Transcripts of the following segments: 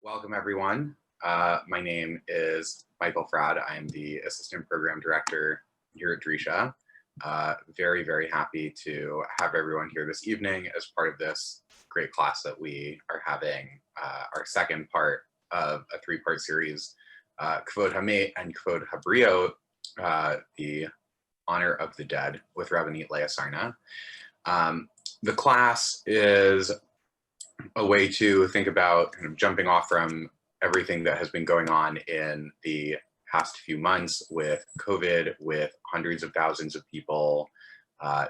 Welcome, everyone. My name is Michael Frad. I am the Assistant Program Director here at Drisha. Very, very happy to have everyone here this evening as part of this great class that we are having, our second part of a three-part series, Kevod Hamet and Kevod Habriyot, the honor of the dead, with Rabbanit Leah Sarna. The class is a way to think about kind of jumping off from everything that has been going on in the past few months with COVID, with hundreds of thousands of people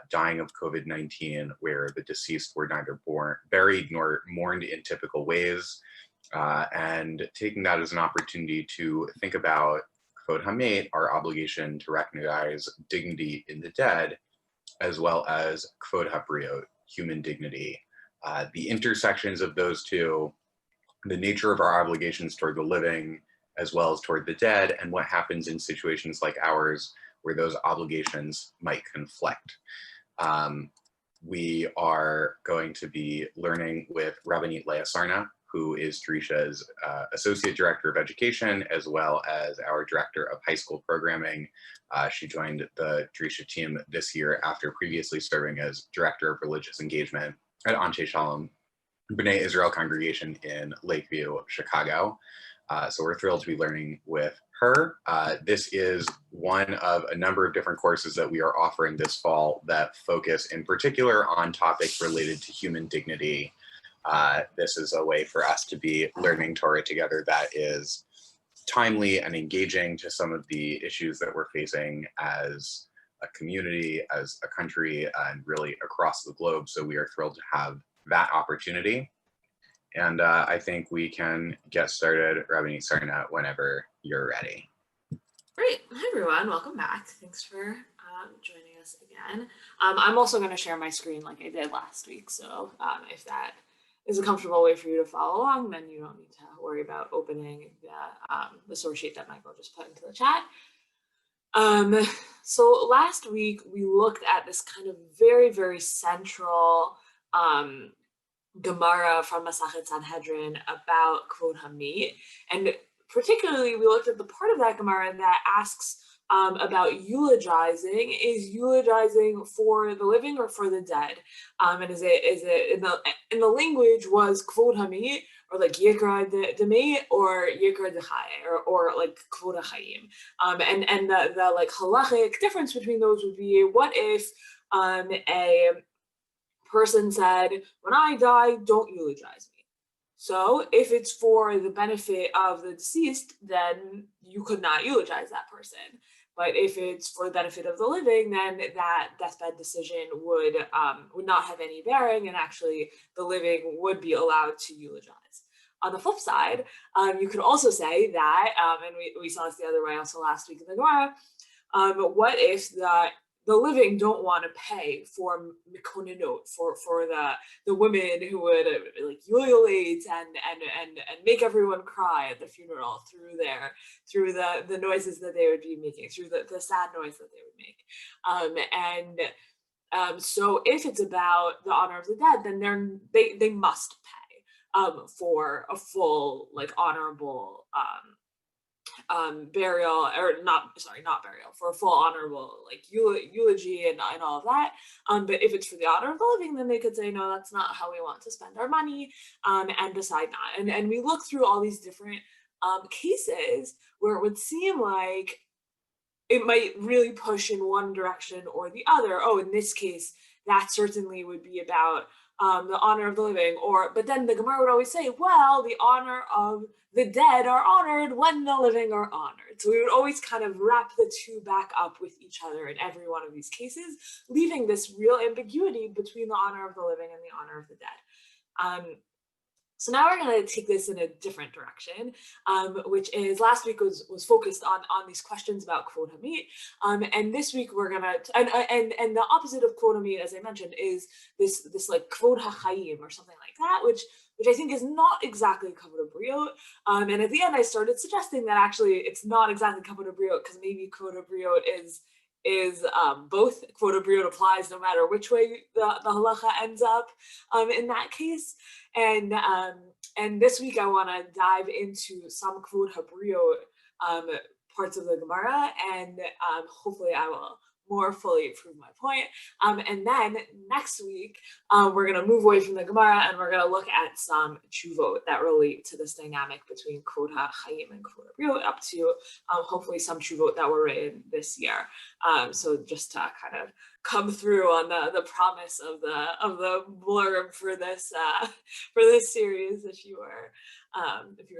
dying of COVID-19, where the deceased were neither buried nor mourned in typical ways, and taking that as an opportunity to think about Kevod Hamet, our obligation to recognize dignity in the dead, as well as Kevod Habriyot, human dignity. The intersections of those two, the nature of our obligations toward the living as well as toward the dead, and what happens in situations like ours where those obligations might conflict. We are going to be learning with Rabbanit Leah Sarna, who is Drisha's Associate Director of Education, as well as our Director of High School Programming. She joined the Drisha team this year after previously serving as Director of Religious Engagement at Anshe Shalom, B'nai Israel congregation in Lakeview, Chicago. So we're thrilled to be learning with her. This is one of a number of different courses that we are offering this fall that focus in particular on topics related to human dignity. This is a way for us to be learning Torah together that is timely and engaging to some of the issues that we're facing as a community, as a country, and really across the globe. So we are thrilled to have that opportunity. And I think we can get started, Rabbanit Sarna, whenever you're ready. Great. Hi, everyone. Welcome back. Thanks for joining us again. I'm also going to share my screen like I did last week. So if that is a comfortable way for you to follow along, then you don't need to worry about opening the source sheet that Michael just put into the chat. So last week we looked at this kind of very, very central Gemara from Masachet Sanhedrin about Kevod Hamet, and particularly we looked at the part of that Gemara that asks about eulogizing. Is eulogizing for the living or for the dead? And is it in the language was Kevod Hamet, or like Yikra Demet, or Yikra Dechaye, or like Kevod HaChaim. And the like halachic difference between those would be, what if a person said, when I die, don't eulogize me. So if it's for the benefit of the deceased, then you could not eulogize that person. But if it's for the benefit of the living, then that deathbed decision would not have any bearing, and actually the living would be allowed to eulogize. On the flip side, you could also say that, and we saw this the other way also last week in the Gemara, what if the living don't want to pay for mikoninot, for the women who would like ululate and make everyone cry at the funeral through the noises that they would be making, through the sad noise that they would make. So if it's about the honor of the dead, then they must pay for a full, like, honorable burial, or not burial, for a full honorable, like, eulogy and all of that. But if it's for the honor of the living, then they could say, no, that's not how we want to spend our money, and decide not. And we look through all these different cases where it would seem like it might really push in one direction or the other. Oh, in this case, that certainly would be about the honor of the living, but then the Gemara would always say, well, the honor of the dead are honored when the living are honored. So we would always kind of wrap the two back up with each other in every one of these cases, leaving this real ambiguity between the honor of the living and the honor of the dead. So now we're going to take this in a different direction, which is, last week was focused on these questions about Kevod Hamet, and this week we're gonna and the opposite of Kevod Hamet, as I mentioned, is this like Kevod HaChaim or something like that, which I think is not exactly Kevod Habriyot. And at the end I started suggesting that actually it's not exactly Kevod Habriyot, because maybe Kevod Habriyot is both. Kevod Habriyot applies no matter which way the halacha ends up in that case. And this week I want to dive into some Kevod Habriyot parts of the Gemara, and hopefully I will more fully prove my point. And then next week, we're going to move away from the Gemara and we're going to look at some tshuvot that relate to this dynamic between Kevod HaChaim and Kevod Habriyot, up to hopefully some tshuvot that were written this year. So just to kind of come through on the promise of the blurb for this series, if you were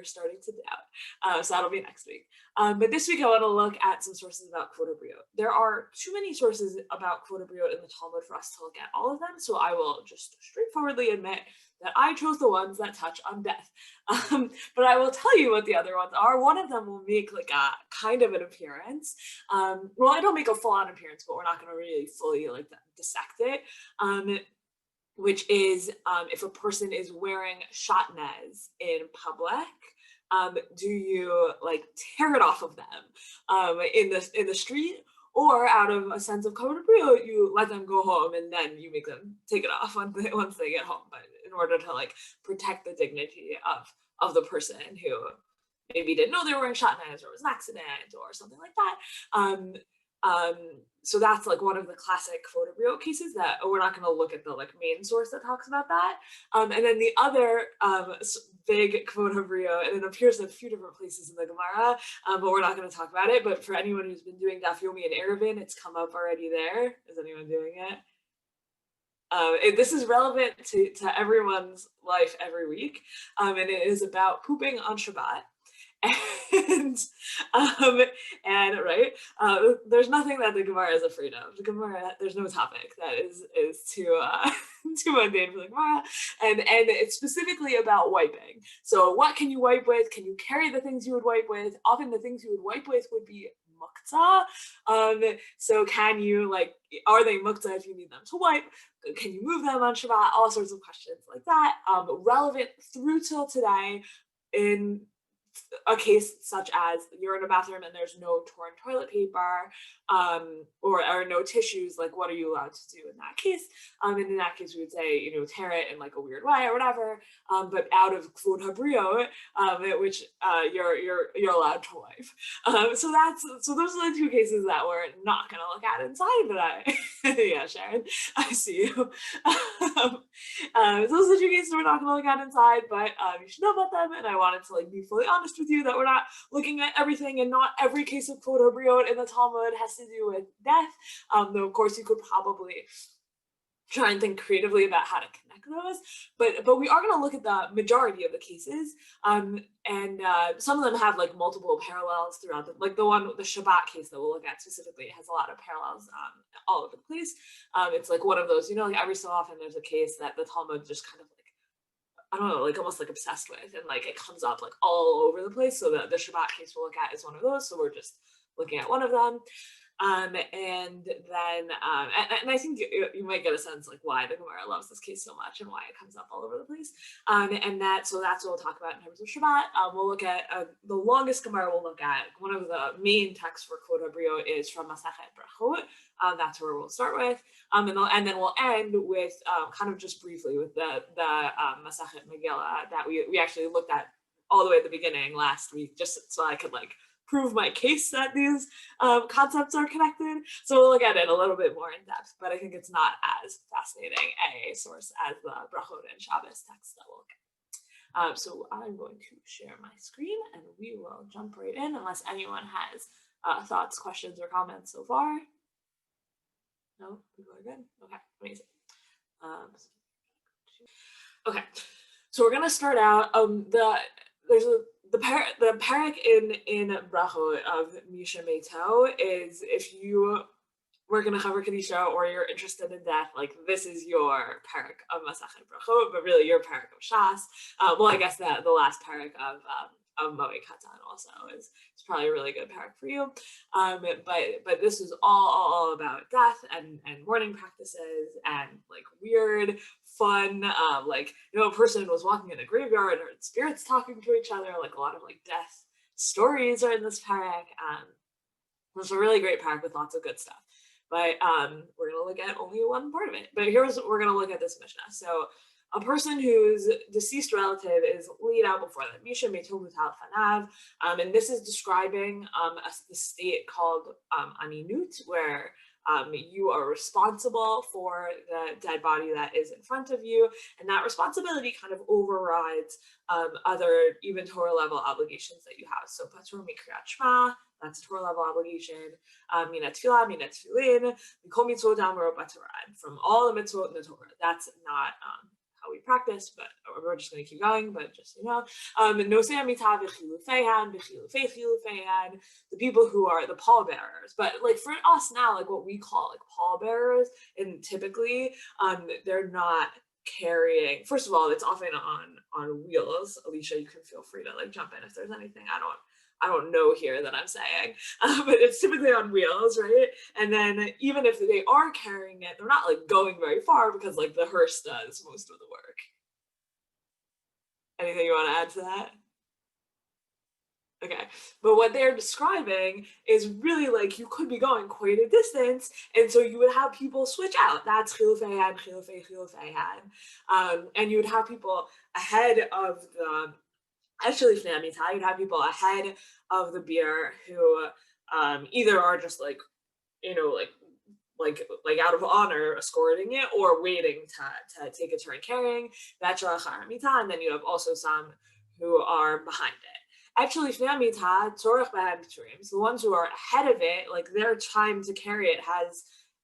starting to doubt. So that'll be next week. But this week I want to look at some sources about Kevod Habriyot. There are too many sources about Kevod Habriyot in the Talmud for us to look at all of them, so I will just straightforwardly admit that I chose the ones that touch on death. But I will tell you what the other ones are. One of them will make like a kind of an appearance. Well, it'll make a full-on appearance, but we're not going to really fully like dissect it. Which is if a person is wearing shatnez in public, do you like tear it off of them in the street, or out of a sense of Kevod Habriyot, you let them go home and then you make them take it off once they get home, but in order to like protect the dignity of the person who maybe didn't know they were wearing shatnez, or it was an accident or something like that. So that's like one of the classic Kevod Habriyot cases that we're not going to look at the like main source that talks about that. And then the other big Kevod Habriyot, and it appears in a few different places in the Gemara, but we're not going to talk about it. But for anyone who's been doing Daf Yomi and Eruvin, it's come up already there. Is anyone doing it? This is relevant to everyone's life every week, and it is about pooping on Shabbat. And right, there's nothing that the Gemara is afraid of. The Gemara, there's no topic that is too too mundane for the Gemara, and it's specifically about wiping. So what can you wipe with? Can you carry the things you would wipe with? Often the things you would wipe with would be muktzah. So can you, like, are they muktzah if you need them to wipe? Can you move them on Shabbat? All sorts of questions like that, relevant through till today in a case such as you're in a bathroom and there's no torn toilet paper, or no tissues. Like, what are you allowed to do in that case? And in that case, we would say, tear it in like a weird way or whatever. But out of Kevod Habriyot, which you're allowed to wipe. So those are the two cases that we're not going to look at inside. But yeah, Sharon, I see you. Those are the two cases we're not going to look at inside, but you should know about them. And I wanted to like be fully honest with you that we're not looking at everything, and not every case of Kevod Habriyot in the Talmud has to do with death. Though of course you could probably try and think creatively about how to connect those, but we are going to look at the majority of the cases, and some of them have like multiple parallels throughout the Shabbat case that we'll look at specifically has a lot of parallels all over the place. It's like one of those, like every so often there's a case that the Talmud just kind of like, I don't know, like almost like obsessed with, and like it comes up like all over the place. So the Shabbat case we'll look at is one of those. So we're just looking at one of them. And then I think you might get a sense like why the Gemara loves this case so much and why it comes up all over the place. So that's what we'll talk about in terms of Shabbat. We'll look at the longest Gemara we'll look at. One of the main texts for Kevod Habriyot is from Masachet Brachot. That's where we'll start with, and then we'll end with kind of just briefly with the Masachet Megillah that we actually looked at all the way at the beginning last week, just so I could like prove my case that these concepts are connected. So we'll look at it a little bit more in depth, but I think it's not as fascinating a source as the Brachot and Shabbos text that we'll look at. So I'm going to share my screen and we will jump right in unless anyone has thoughts, questions, or comments so far. No, people are good. Okay, amazing. Okay, so we're gonna start out. The parak in Brachot of Misha Meito is if you work in a Chaver Kadisha or you're interested in death, like this is your parak of Masachet Brachot, but really your parak of Shas. Well, I guess that the last parak of Moed Katan also is probably a really good parak for you. But this is all about death and mourning practices and like weird, fun, a person was walking in a graveyard and heard spirits talking to each other, like a lot of like death stories are in this parak. It's a really great parak with lots of good stuff. but we're going to look at only one part of it. But here's what we're going to look at this Mishnah. So a person whose deceased relative is laid out before them. Misha metu mutal fanav. And this is describing the state called aninut, where you are responsible for the dead body that is in front of you, and that responsibility kind of overrides other even Torah level obligations that you have. So patur mikriyat shema, that's a Torah level obligation. Mina tefillah, mina tefillin, mikol mitzvot amrot b'Torah. From all the mitzvot in the Torah. That's not how we practice, but we're just going to keep going. But just so you know, nosei hamita v'chilufeihan, v'chilufei chilufeihan, the people who are the pallbearers. But like for us now, like what we call like pallbearers, and typically they're not carrying. First of all, it's often on wheels. Alicia, you can feel free to like jump in if there's anything I don't know here that I'm saying, but it's typically on wheels, right? And then even if they are carrying it, they're not like going very far because like the hearse does most of the work. Anything you want to add to that? Okay, but what they're describing is really like you could be going quite a distance, and so you would have people switch out. That's chilufeihan, chilufeihan, and you would have people ahead of the. Actually, you'd have people ahead of the beer who either are just like, you know, like out of honor escorting it or waiting to take a turn carrying. That's and then you have also some who are behind it. Actually, so the ones who are ahead of it, like their time to carry it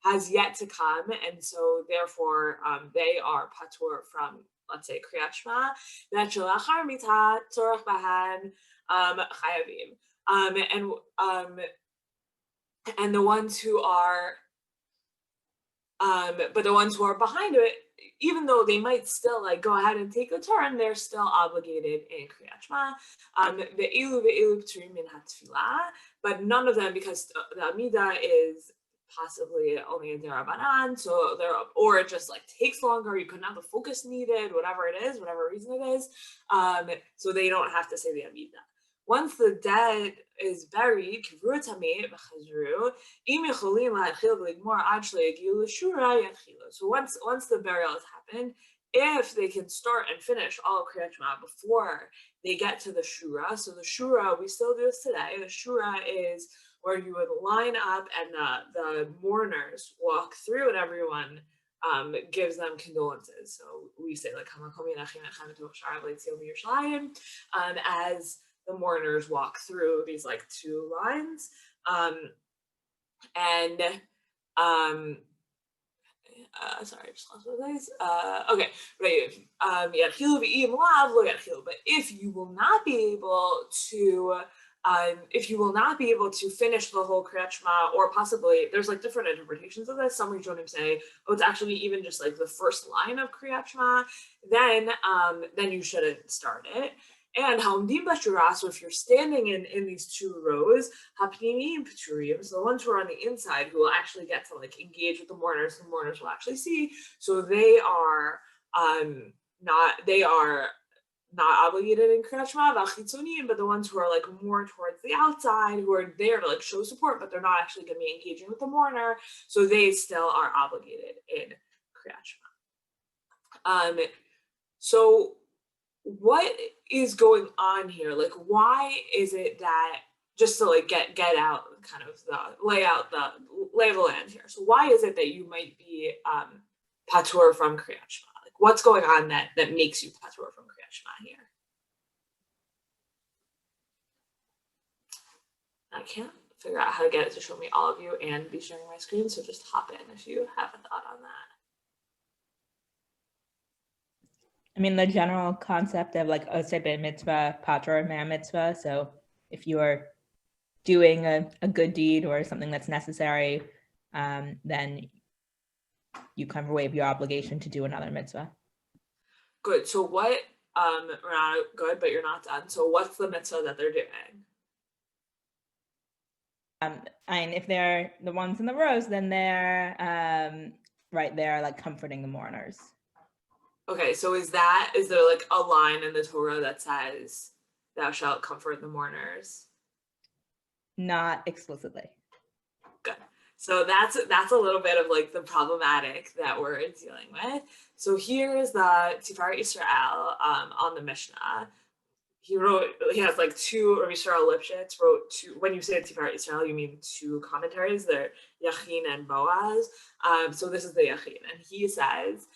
has yet to come, and so therefore they are patur from, let's say, kriyat shema, that shalachar mita tzorach bahan chayavim, and the ones who are, but the ones who are behind it, even though they might still like go ahead and take a turn, they're still obligated in kriyat shema. Ve'ilu p'turim min hatfilah, but none of them, because the amida is possibly only a derabanan, so there, or it just like takes longer, you couldn't have the focus needed, whatever it is, whatever reason it is, so they don't have to say the amida. Once the dead is buried, Kevod Hamet b'chazru, im yecholim la'atchil v'ligmor ad sheyagiu l'shura yatchilu. So once the burial has happened, if they can start and finish all of kriyat shema before they get to the shura. So the shura, we still do this today. The shura is where you would line up and the mourners walk through and everyone gives them condolences. So we say like as the mourners walk through these like two lines. Sorry, I just lost my place. Okay, but if you will not be able to finish the whole kriyat shema, or possibly there's like different interpretations of this. Some Rishonim say, oh, it's actually even just like the first line of kriyat shema, then you shouldn't start it. And ha'omdim b'shura, so if you're standing in these two rows, ha'pnimim p'turim, so the ones who are on the inside who will actually get to like engage with the mourners will actually see. So they are not obligated in kriyat shema, v'achitzonim, but the ones who are like more towards the outside, who are there to like show support, but they're not actually going to be engaging with the mourner, so they still are obligated in kriyat shema. So what is going on here? Like, why is it that, just to like get out kind of the lay of the land here. So why is it that you might be patur from kriyat shema? Like, what's going on that makes you patur from kriyat shema here? I can't figure out how to get it to show me all of you and be sharing my screen, so just hop in if you have a thought on that. I mean, the general concept of like oseh mitzvah, patur ma mitzvah. So if you are doing a good deed or something that's necessary, then you kind of waive your obligation to do another mitzvah. Good. So what, we're not good, but you're not done. So what's the mitzvah that they're doing? And if they're the ones in the rows, then they're right there, like comforting the mourners. Okay, so is there like a line in the Torah that says, "Thou shalt comfort the mourners"? Not explicitly. Good. So that's a little bit of like the problematic that we're dealing with. So here's the Tiferet Israel on the Mishnah. He has like two, or Yisrael Lipschitz wrote two. When you say Tiferet Israel, you mean two commentaries. They're Yachin and Boaz. So this is the Yachin, and he says,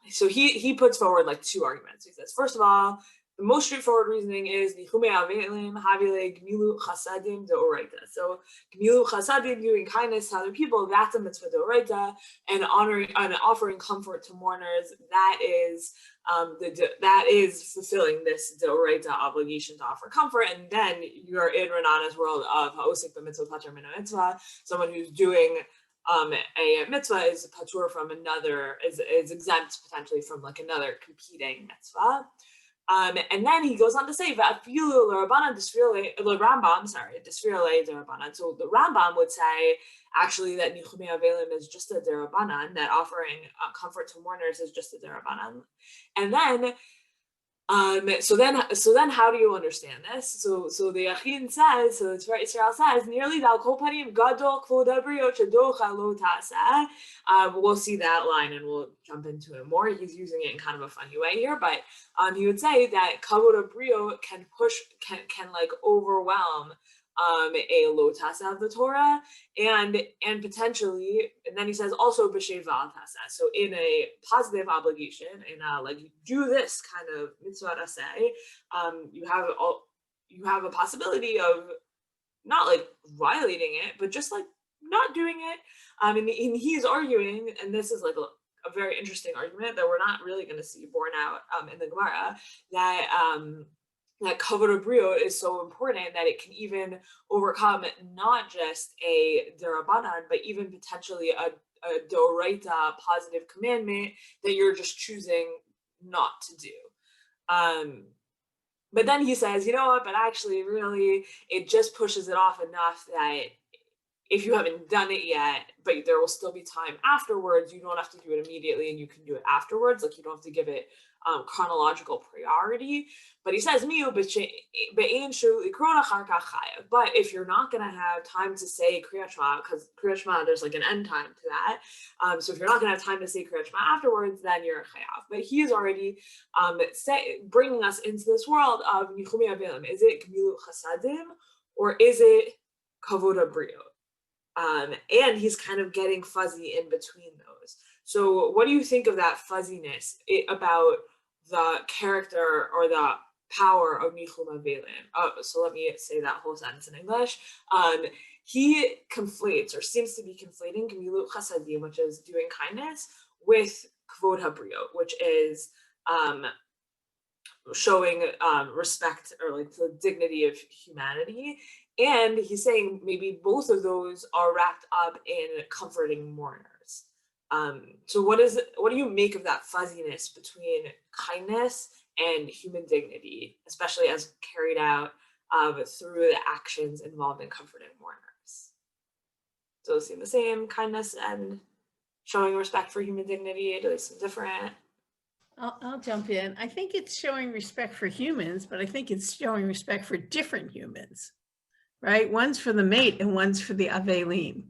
so he puts forward like two arguments. He says, first of all, the most straightforward reasoning is Nichume Avelim Havile Gmilu Chasadim Deoraita. So Gmilu Chasadim, doing kindness to other people, that's a mitzvah Deoraita, and honoring and offering comfort to mourners, that is fulfilling this Deoraita obligation to offer comfort. And then you're in Renana's world of Ha'osik b'mitzvah patur min mitzvah, someone who's doing a mitzvah is patur from another, is exempt potentially from like another competing mitzvah. And then he goes on to say, "Va'afilu l'Rabbanan Rambam, disfirle d'Rabbanan." So the Rambam would say actually that Nichumei Avelim is just a d'Rabbanan, that offering comfort to mourners is just a d'Rabbanan. And then, so then, how do you understand this? So the Yachin says, so the Tiferet Israel says, nearly dal kol panim gadol Kevod Habriyot shedocha lo taseh. We'll see that line and we'll jump into it more. He's using it in kind of a funny way here, but he would say that Kevod Habriyot can like overwhelm a lo taseh of the Torah, and potentially, and then he says also b'sheva al taseh. So in a positive obligation, in a like do this kind of mitzvah aseh, you have a possibility of not like violating it, but just like not doing it. And he's arguing, and this is like a very interesting argument that we're not really going to see borne out in the Gemara, that Kevod Habriyot is so important that it can even overcome not just a derabanan, but even potentially a doraita positive commandment that you're just choosing not to do. But then he says, you know what, but actually really it just pushes it off enough that if you haven't done it yet, but there will still be time afterwards, you don't have to do it immediately and you can do it afterwards. Like you don't have to give it chronological priority. But he says, but if you're not going to have time to say Kriyat Shema, because Kriyat Shema, there's like an end time to that. So if you're not going to have time to say Kriyat Shema afterwards, then you're a chayav. But he is already bringing us into this world of Nichumei Avelim. Is it Gemilut Chasadim or is it Kevod Habriyot? And he's kind of getting fuzzy in between those. So what do you think of that fuzziness about the character or the power of Nichumei Avelim? So let me say that whole sentence in English. He conflates, or seems to be conflating, Gemilut Chasadim, which is doing kindness, with Kevod Habriyot, which is showing respect or like the dignity of humanity. And he's saying maybe both of those are wrapped up in comforting mourners. So what do you make of that fuzziness between kindness and human dignity, especially as carried out through the actions involved in comforting mourners? Do those seem the same, kindness and showing respect for human dignity? Do they seem different? I'll jump in. I think it's showing respect for humans, but I think it's showing respect for different humans, right? One's for the mate and one's for the Avelim.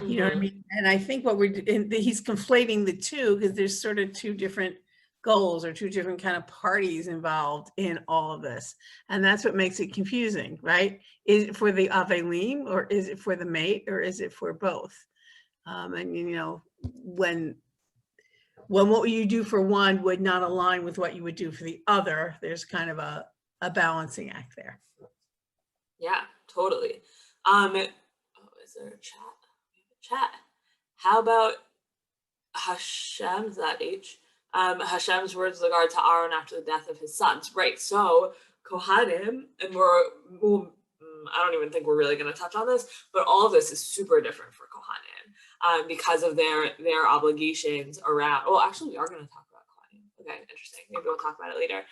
You know what I mean? And I think he's conflating the two because there's sort of two different goals or two different kind of parties involved in all of this. And that's what makes it confusing, right? Is it for the Avelim or is it for the mate or is it for both? And you know, when what you do for one would not align with what you would do for the other, there's kind of a balancing act there. Yeah, totally. Is there a chat? Chat. How about Hashem's that H? Hashem's words with regard to Aaron after the death of his sons. Right. So Kohanim, and I don't even think we're really going to touch on this, but all of this is super different for Kohanim because of their obligations around. Well, actually, we are going to talk about Kohanim. Okay, interesting. Maybe we'll talk about it later.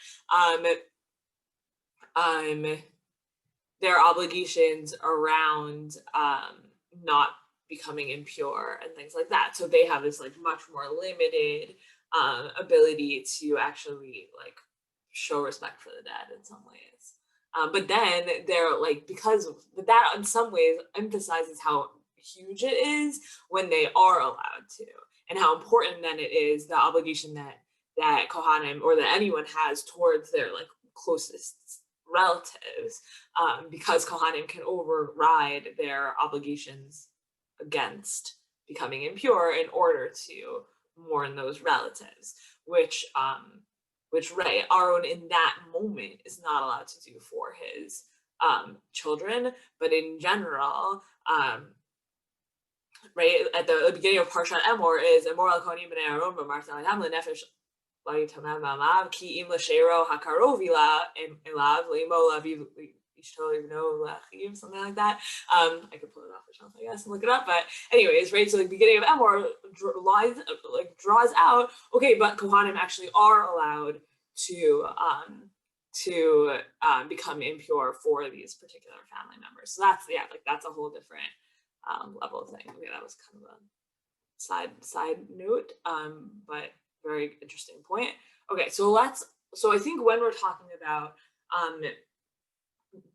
Their obligations around not becoming impure and things like that. So they have this like much more limited ability to actually like show respect for the dead in some ways. But then they're like, but that in some ways emphasizes how huge it is when they are allowed to, and how important then it is, the obligation that Kohanim or that anyone has towards their like closest relatives, because Kohanim can override their obligations against becoming impure in order to mourn those relatives, which right, Aaron in that moment is not allowed to do for his children, but in general, right, at the beginning of Parshat Emor is Emor al Kohanim b'nei Aaron b'martan adam lenefesh layitamem ma'amav ki im l'sheiro hakarov elav leimo laviv ishto livno lachiv, something like that. I could pull it off the shelf, I guess, and look it up. But anyways, right, so the beginning of Emor draws out, okay, but Kohanim actually are allowed to become impure for these particular family members. So that's a whole different level of thing. Okay, that was kind of a side note, but very interesting point. Okay, so I think when we're talking about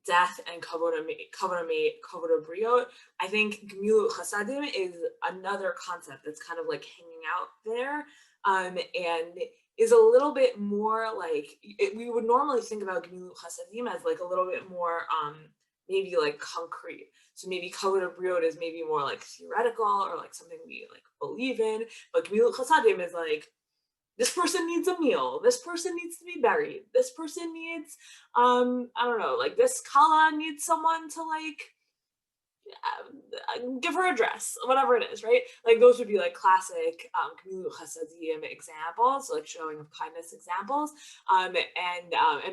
death and Kevod Habriyot, I think Gemilut Chasadim is another concept that's kind of like hanging out there, and is a little bit more like, we would normally think about Gemilut Chasadim as like a little bit more maybe like concrete. So maybe Kevod Habriyot is maybe more like theoretical or like something we like believe in, but Gemilut Chasadim is like, this person needs a meal, this person needs to be buried, this person needs, I don't know, like this Kala needs someone to like give her a dress, whatever it is, right? Like those would be like classic Gemilut Chasadim examples, like showing of kindness examples. And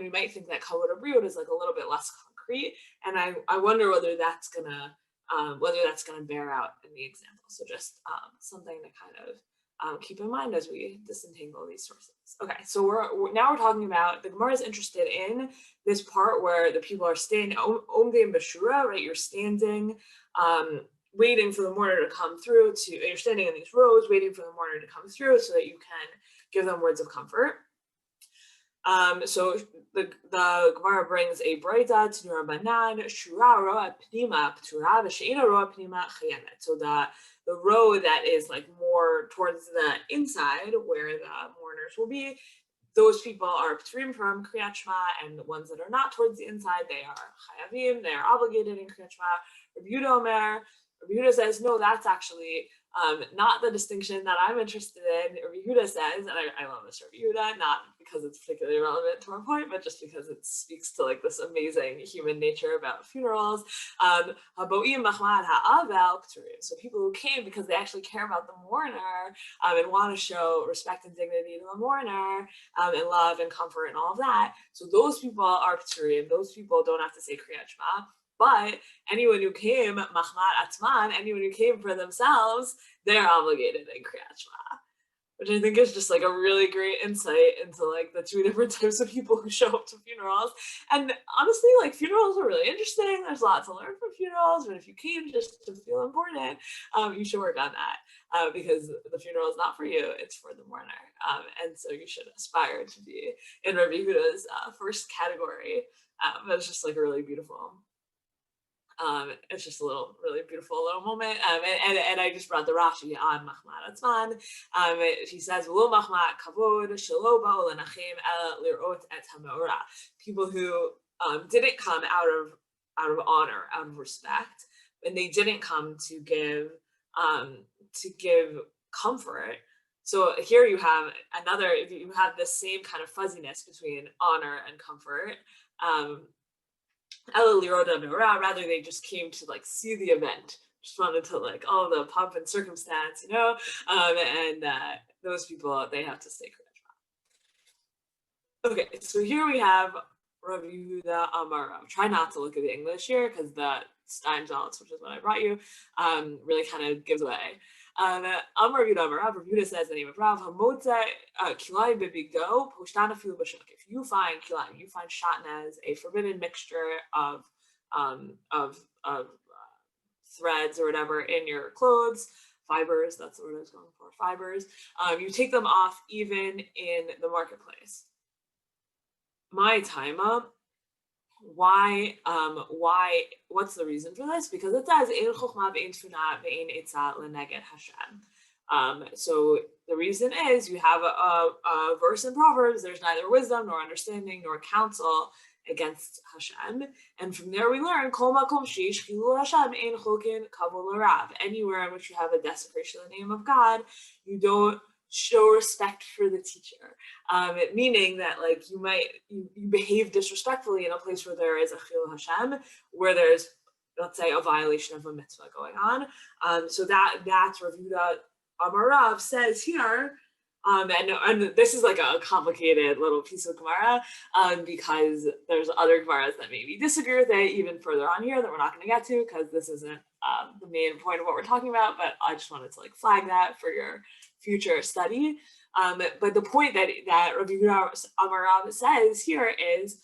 we might think that Kevod Habriyot is like a little bit less concrete, and I wonder whether that's gonna bear out in the example. So just something to kind of keep in mind as we disentangle these sources. Okay, so we're talking about, the Gemara is interested in this part where the people are standing, omdim b'shura, right? You're standing, waiting for the mourner to come through. You're standing in these rows, waiting for the mourner to come through, so that you can give them words of comfort. So the Gemara brings a braita to Rabbanit, shura roa pnima ptura v'sheina roa pnima chayamet. So the row that is like more towards the inside, where the mourners will be, those people are pturim from Kriyat Shema, and the ones that are not towards the inside, they are chayavim, they are obligated in Kriyat Shema. Rabbi Yehuda says, no, that's actually not the distinction that I'm interested in. Rabbi Yehuda says, and I love this Rabbi Yehuda, not because it's particularly relevant to our point, but just because it speaks to like this amazing human nature about funerals. So people who came because they actually care about the mourner and want to show respect and dignity to the mourner and love and comfort and all of that. So those people are p'turim. Those people don't have to say Kriyat Shema. But anyone who came, Mahmat Atman, anyone who came for themselves, they're obligated in Kriyat Shema, which I think is just like a really great insight into like the two different types of people who show up to funerals. And honestly, like funerals are really interesting. There's a lot to learn from funerals, but if you came just to feel important, you should work on that because the funeral is not for you, it's for the mourner. And so you should aspire to be in Rabbi Yehuda's first category. That's just like a really beautiful. It's just a really beautiful little moment. And I just brought the Rashi on Mahmat Atzman. She says, "Lo Mahmat Kavod Shelo Ba'ol Lenachem Ela Lirot Et HaMeorah." People who didn't come out of honor, out of respect, and they didn't come to give comfort. So here you have you have the same kind of fuzziness between honor and comfort. Rather they just came to like see the event, just wanted to like all the pomp and circumstance, and those people, they have to stay Kriyat Shema. Okay, so here we have Rabbi Yehuda Amar. Try not to look at the English here because the Steinsaltz, which is what I brought you, really kind of gives away. Amar Yehuda Amar, Rabbi Yehuda says the name of Rav Hamotza Kilai Bibigo Poshtana Filu Bashuk. If you find Kilai, you find shatnez, a forbidden mixture of threads or whatever in your clothes, fibers. That's the word I was going for. Fibers. You take them off even in the marketplace. My time up. why, what's the reason for this? Because it says, Ein chokhmah ve'ein tefuna ve'ein etzah leneged Hashem. So the reason is you have a verse in Proverbs, there's neither wisdom nor understanding nor counsel against Hashem. And from there we learn, Kol makom sheish chilul Hashem ein chokin kavod l'rav. Anywhere in which you have a desecration of the name of God, you don't show respect for the teacher. Meaning that like you behave disrespectfully in a place where there is a chilul Hashem, where there's, let's say, a violation of a mitzvah going on. So that's Ravuda Amarav says here, and this is like a complicated little piece of Gemara, because there's other Gemaras that maybe disagree with it even further on here that we're not going to get to because this isn't the main point of what we're talking about, but I just wanted to like flag that for your future study. But the point that Rabbi Yehuda Amarav says here is,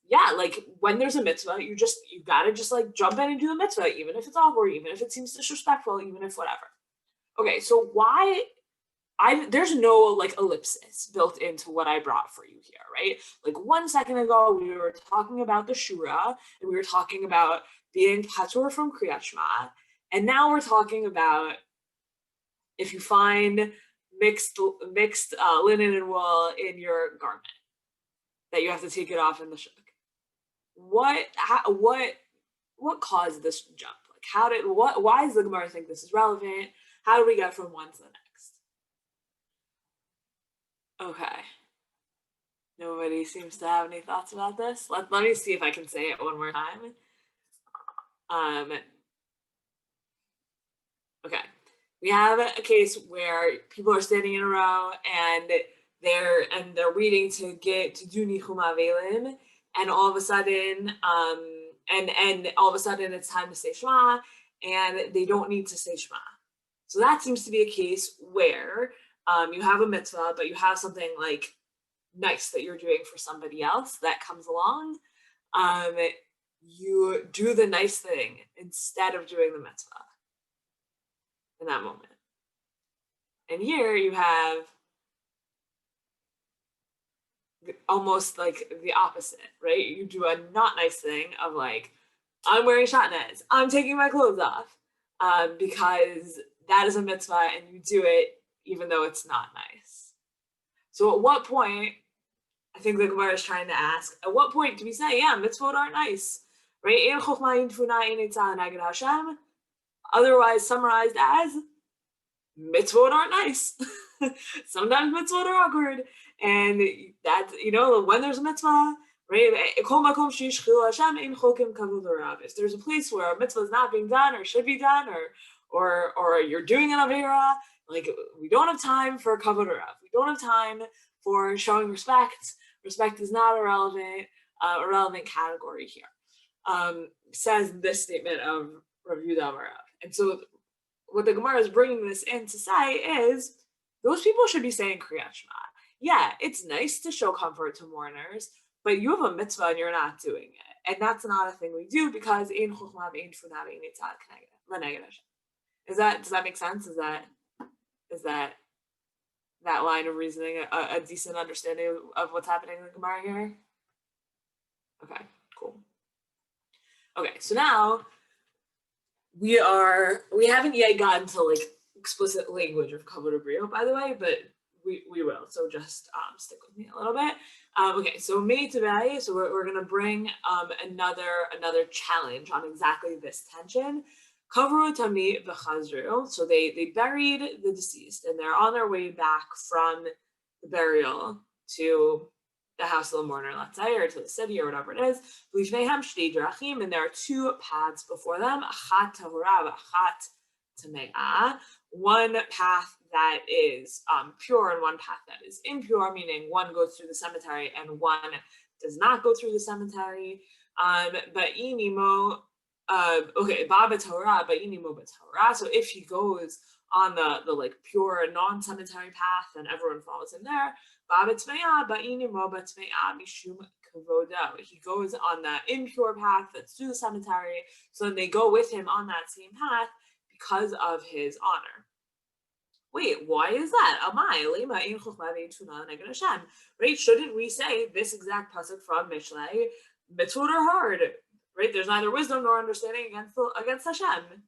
yeah, like when there's a mitzvah, you gotta just like jump in and do the mitzvah, even if it's awkward, even if it seems disrespectful, even if whatever. Okay, so there's no like ellipsis built into what I brought for you here, right? Like 1 second ago, we were talking about the Shura, and we were talking about being patur from Kriyat Shema, and now we're talking about if you find mixed linen and wool in your garment, that you have to take it off in the shuk. What caused this jump? Like why does the Gemara think this is relevant? How do we get from one to the next? Okay. Nobody seems to have any thoughts about this. Let me see if I can say it one more time. Okay. We have a case where people are standing in a row and they're waiting to do Nichum Avelim, and all of a sudden, and all of a sudden it's time to say Shema, and they don't need to say Shema. So that seems to be a case where you have a mitzvah, but you have something like nice that you're doing for somebody else that comes along. You do the nice thing instead of doing the mitzvah in that moment. And here you have almost like the opposite, right? You do a not nice thing of like, I'm wearing shatnez, I'm taking my clothes off, because that is a mitzvah and you do it even though it's not nice. So at what point, I think the Gemara is trying to ask, at what point do we say, yeah, mitzvot aren't nice, right? Otherwise summarized as, mitzvot aren't nice. Sometimes mitzvot are awkward. And that, when there's a mitzvah, right? If there's a place where a mitzvah is not being done or should be done, or you're doing an avera, like we don't have time for kavod rav. We don't have time for showing respect. Respect is not a relevant category here. Says this statement of Rav Yehuda Amarav. And so what the Gemara is bringing this in to say is those people should be saying Kriyat Shema. Yeah, it's nice to show comfort to mourners, but you have a mitzvah and you're not doing it. And that's not a thing we do because ein chokhmah ve'ein tefuna ve'ein etzah leneged Hashem. Does that make sense? Is that line of reasoning a decent understanding of what's happening in the Gemara here? Okay, cool. Okay, so now we haven't yet gotten to like explicit language of Kevod Habriyot, by the way, but we will. So just stick with me a little bit. Okay, so today, so we're gonna bring another challenge on exactly this tension. Kavod Hamet v'chazru. So they buried the deceased and they're on their way back from the burial to the house of the mourner, let's say, or to the city or whatever it is. And there are two paths before them, achat tahora v'achat tame'ah. One path that is pure and one path that is impure, meaning one goes through the cemetery and one does not go through the cemetery. Baba Torah, ba'inimo b'Torah. So if he goes on the like pure non-cemetery path, then everyone follows him there. Baba Tme'ah, ba'inimo b'Tme'ah mishum kavoda. He goes on the impure path that's through the cemetery, so then they go with him on that same path because of his honor. Wait, why is that? Right? Shouldn't we say this exact pasuk from Mishlei? mitzvot are hard, right? There's neither wisdom nor understanding against Hashem.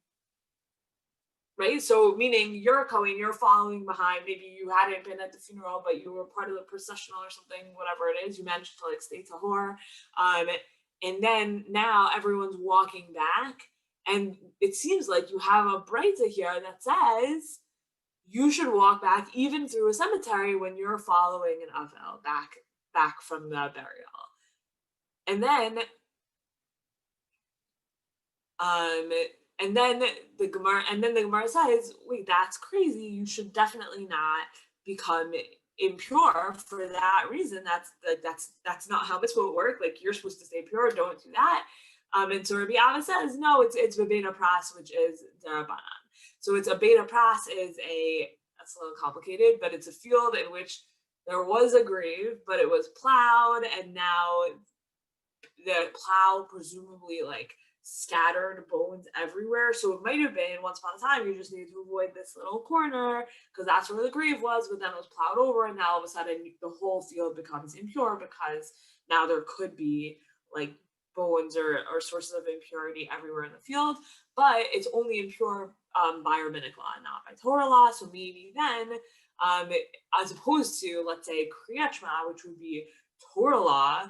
Right? So meaning you're a Kohen, you're following behind, maybe you hadn't been at the funeral, but you were part of the processional or something, whatever it is, you managed to like stay tahor. And then now everyone's walking back, and it seems like you have a braita here that says you should walk back even through a cemetery when you're following an avel back from the burial. And then the Gemara says, wait, that's crazy. You should definitely not become impure for that reason. That's not how mitzvot work. Like, you're supposed to stay pure. Don't do that. And so Rabbi Abba says, no, it's beta pras, which is derabanan. So it's a beta pras that's a little complicated, but it's a field in which there was a grave, but it was plowed, and now the plow presumably like scattered bones everywhere. So it might have been once upon a time you just needed to avoid this little corner because that's where the grave was, but then it was plowed over, and now all of a sudden the whole field becomes impure because now there could be like bones or sources of impurity everywhere in the field, but it's only impure by rabbinic law, not by Torah law. So maybe then, as opposed to, let's say, Kriyat Shema, which would be Torah law,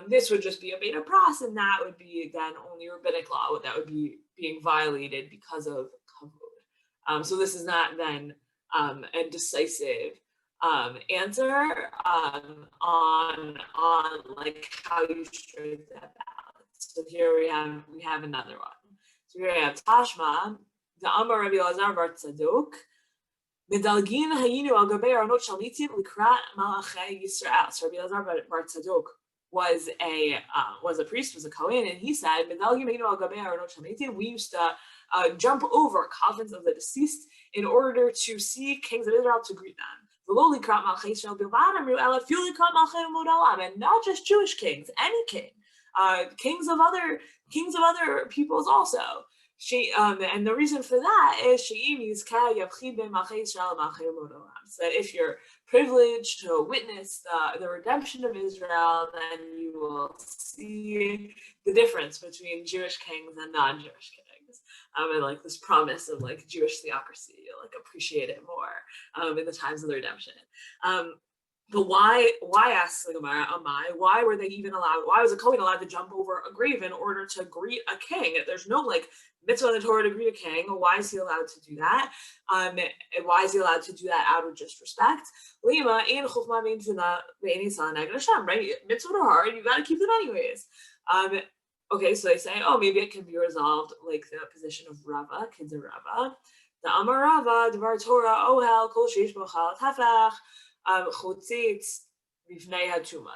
this would just be a beta pras, and that would be then only rabbinic law that would be being violated because of kavod. So this is not then a decisive answer on like how you strike that balance. So here we have another one. So here we have Tashma, the Amar Rabbi Elazar bar Tzadok. Medalgin hayinu al gabei aronot shalmitim likrat malachei Yisrael. So Rabbi Elazar bar Tzadok was a priest, was a Kohen, and he said, Medalgin hayinu al gabei aronot shalmitim. We used to jump over coffins of the deceased in order to see kings of Israel to greet them. And not just Jewish kings, any king, kings of other peoples also. And the reason for that is that if you're privileged to witness the redemption of Israel, then you will see the difference between Jewish kings and non-Jewish kings. And like this promise of like Jewish theocracy, you'll like appreciate it more in the times of the redemption. But why asks the Gemara, why were they even allowed? Why was a Kohen allowed to jump over a grave in order to greet a king? There's no like mitzvah in the Torah to greet a king. Why is he allowed to do that? And why is he allowed to do that out of just respect? Right? Mitzvot are hard. You got to keep them anyways. Okay, so they say, oh, maybe it can be resolved like the position of Rava, kids of Rava. The Amar Rava, Devar Torah, Ohel, Kol Sheish Bo Chalat Hafach.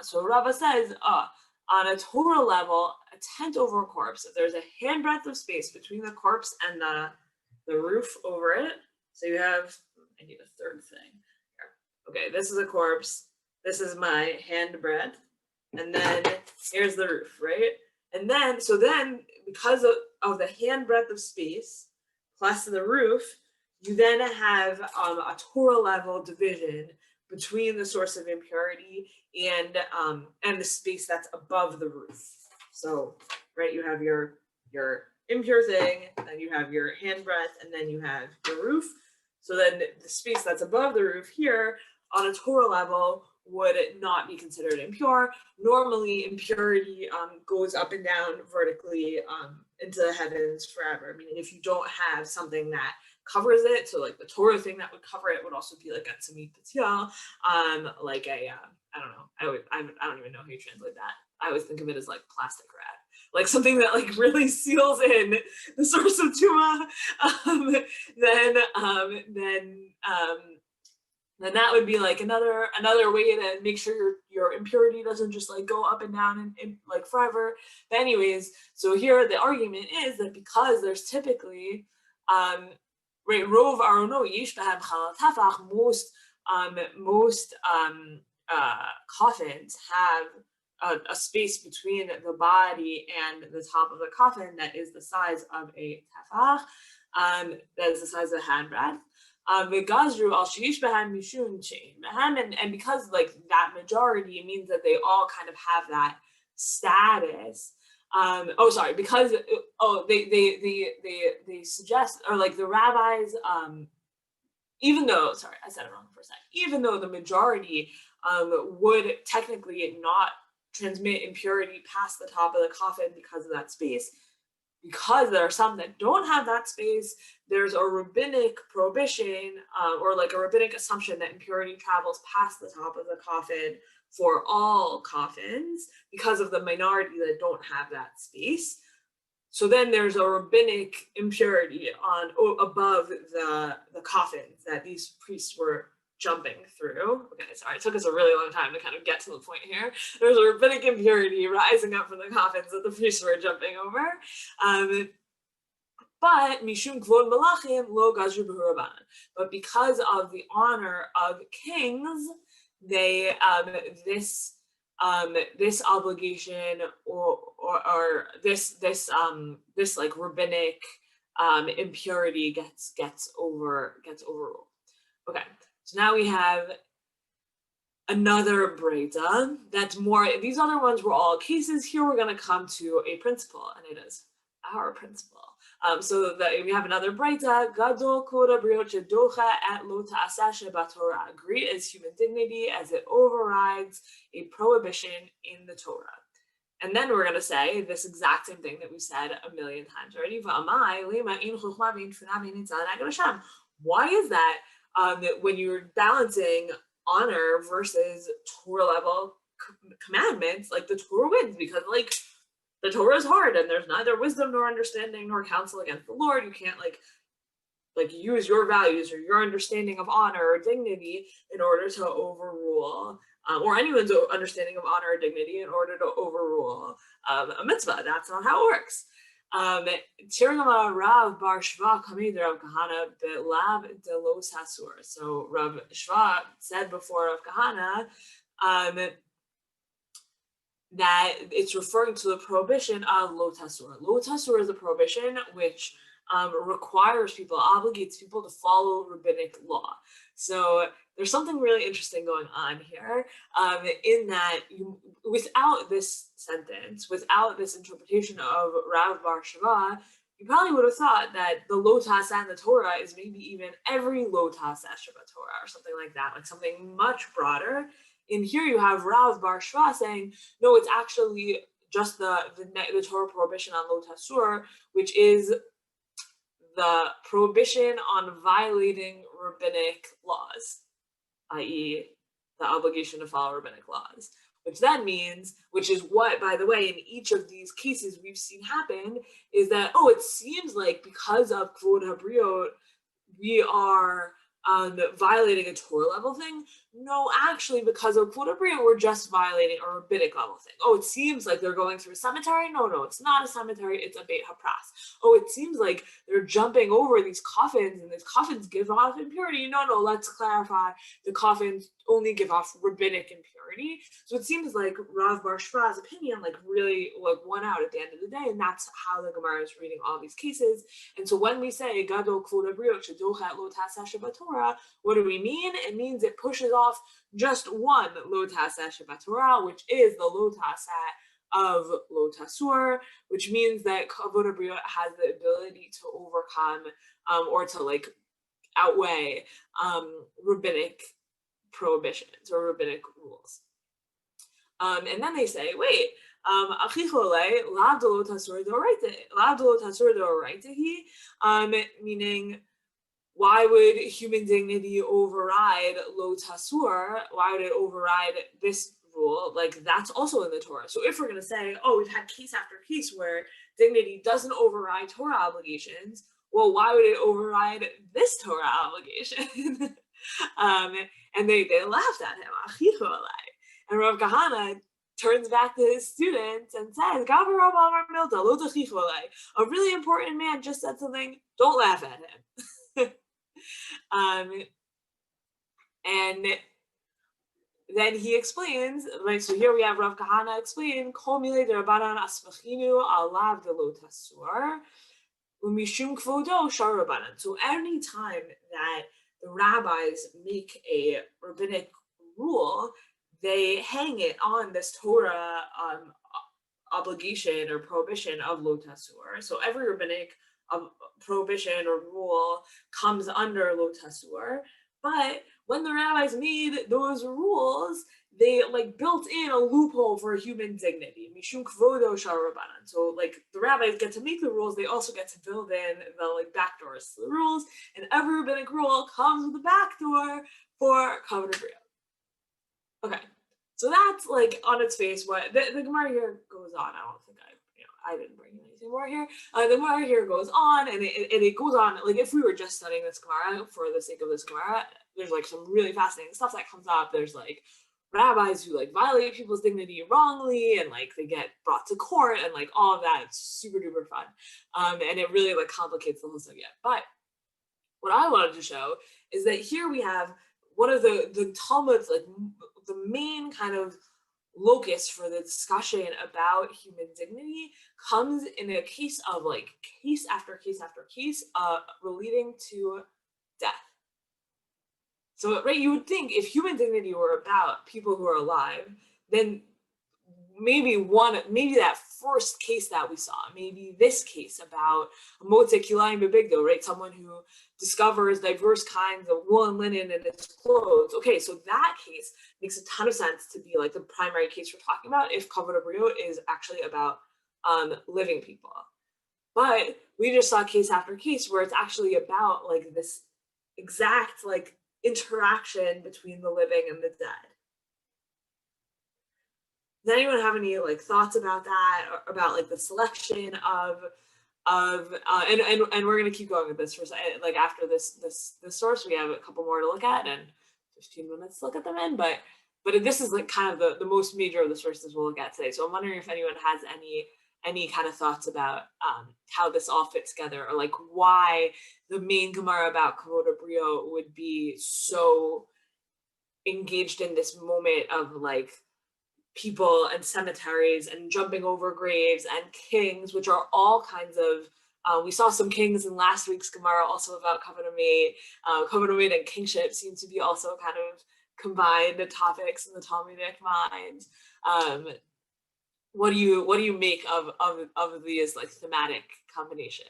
So Rava says, on a Torah level, a tent over a corpse, if there's a handbreadth of space between the corpse and the roof over it, so you have, I need a third thing here. Okay, this is a corpse, this is my handbreadth, and then here's the roof, right? And then, because of the handbreadth of space, plus the roof, you then have a Torah level division between the source of impurity and the space that's above the roof. So, right, you have your impure thing, then you have your handbreadth, and then you have your roof. So then the space that's above the roof here on a Torah level would not be considered impure. Normally, impurity goes up and down vertically into the heavens forever. Meaning, if you don't have something that covers it, so like the Torah thing that would cover it would also be like a tzimit patil, like a I don't know, I don't even know how you translate that. I always think of it as like plastic wrap, like something that like really seals in the source of tumah. Then that would be like another way to make sure your impurity doesn't just like go up and down and like forever. But anyways, so here the argument is that because there's typically right, rov arono yish b'hem chalat hafach, most coffins have a space between the body and the top of the coffin that is the size of a tefach, that is the size of a handbreadth. And because like that majority, it means that they all kind of have status. Because they suggest, or like the rabbis, even though, sorry, I said it wrong for a second, even though the majority would technically not transmit impurity past the top of the coffin because of that space, because there are some that don't have that space, there's a rabbinic prohibition or like a rabbinic assumption that impurity travels past the top of the coffin for all coffins because of the minority that don't have that space. So then there's a rabbinic impurity above the coffins that these priests were jumping through. Okay, sorry, it took us a really long time to kind of get to the point here. There's a rabbinic impurity rising up from the coffins that the priests were jumping over. But mishum kvod malachim lo gazru b'Rabbanan. But because of the honor of kings, they this obligation or this like rabbinic impurity gets overruled. Okay, so now we have another breita that's more. These other ones were all cases. Here we're going to come to a principle, and it is our principle. So that we have another breita. Gadol Kevod Habriyot shedocha et lo ta'aseh shebaTorah. Great is human dignity as it overrides a prohibition in the Torah. And then we're going to say this exact same thing that we said a million times already. Why is that when you're balancing honor versus Torah level commandments, like the Torah wins? Because like the Torah is hard and there's neither wisdom nor understanding nor counsel against the Lord. You can't like use your values or your understanding of honor or dignity in order to overrule or anyone's understanding of honor or dignity in order to overrule a mitzvah. That's not how it works. Rav bar Shva kamid Rav Kahana be'lav delos hasur. So Rav Shva said before Rav Kahana that it's referring to the prohibition of lo tasur. Lo tasur is a prohibition which requires people, obligates people to follow rabbinic law. So there's something really interesting going on here in that without this sentence, without this interpretation of Rav bar Shava, you probably would have thought that the lo taseh in the Torah is maybe even every lo taseh Torah or something like that, like something much broader. In here you have Rav bar Shva saying, no, it's actually just the Torah prohibition on lo tasur, which is the prohibition on violating rabbinic laws, i.e. the obligation to follow rabbinic laws, which then means, which is what, by the way, in each of these cases we've seen happen, is that, it seems like because of Kevod Habriyot, we are violating a Torah level thing. No, actually, because of Kevod Habriyot, we're just violating a rabbinic level thing. It seems like they're going through a cemetery. No, it's not a cemetery. It's a Beit HaPras. It seems like they're jumping over these coffins, and these coffins give off impurity. No, let's clarify. The coffins only give off rabbinic impurity. So it seems like Rav bar Shva's opinion really won out at the end of the day, and that's how the Gemara is reading all these cases. And so when we say Gadol Kevod Habriyot shedocha et lo ta'aseh shebaTorah, what do we mean? It means it pushes off just one lo ta'aseh shebaTorah, which is the lo ta'aseh of lo tasur, which means that Kevod Habriyot has the ability to overcome or to outweigh rabbinic prohibitions or rabbinic rules. And then they say, wait, meaning why would human dignity override lo tasur? Why would it override this rule? That's also in the Torah. So if we're going to say, we've had case after case where dignity doesn't override Torah obligations, well, why would it override this Torah obligation? And they laughed at him. And Rav Kahana turns back to his students and says, a really important man just said something, don't laugh at him. And then he explains, so here we have Rav Kahana explain, Kol milei d'Rabbanan asmachinu alav delo tasur, u'mishum kvodo shar Rabbanan. So any time that the rabbis make a rabbinic rule, they hang it on this Torah obligation or prohibition of lo tasur. So every rabbinic prohibition or rule comes under lo tasur. But when the rabbis made those rules, they like built in a loophole for human dignity. Mishum kvodo shel Rabbanit. So like the rabbis get to make the rules, they also get to build in the like backdoors to the rules, and every rabbinic rule comes with a backdoor for Kevod Habriyot. Okay, so that's like on its face what the Gemara here goes on. I don't think I didn't bring anything more here. The Gemara here goes on, and it goes on, like if we were just studying this Gemara for the sake of this Gemara, there's like some really fascinating stuff that comes up. There's like rabbis who like violate people's dignity wrongly, and like they get brought to court, and like all of that. It's super duper fun. And it really like complicates the whole subject. But what I wanted to show is that here we have one of the Talmud's, like the main kind of locus for the discussion about human dignity comes in a case of like case after case after case relating to death. So, right, you would think if human dignity were about people who are alive, then maybe that first case that we saw, maybe this case about Motze Kilayim Bebigdo, right, someone who discovers diverse kinds of wool and linen in his clothes. Okay, so that case makes a ton of sense to be like the primary case we're talking about if Kevod Habriyot is actually about living people. But we just saw case after case where it's actually about like this exact like interaction between the living and the dead. Does anyone have any like thoughts about that, or about like the selection of and we're gonna keep going with this for like after this source we have a couple more to look at and 15 minutes to look at them in, but this is like kind of the most major of the sources we'll look at today. So I'm wondering if anyone has any kind of thoughts about how this all fits together, or like why the main Gemara about Kevod Habriyot would be so engaged in this moment of like people and cemeteries and jumping over graves and kings, which are all kinds of, we saw some kings in last week's Gemara also about Kevod Hamet. Kevod Hamet and kingship seem to be also kind of combined topics in the Talmudic mind. What do you make of these like thematic combinations?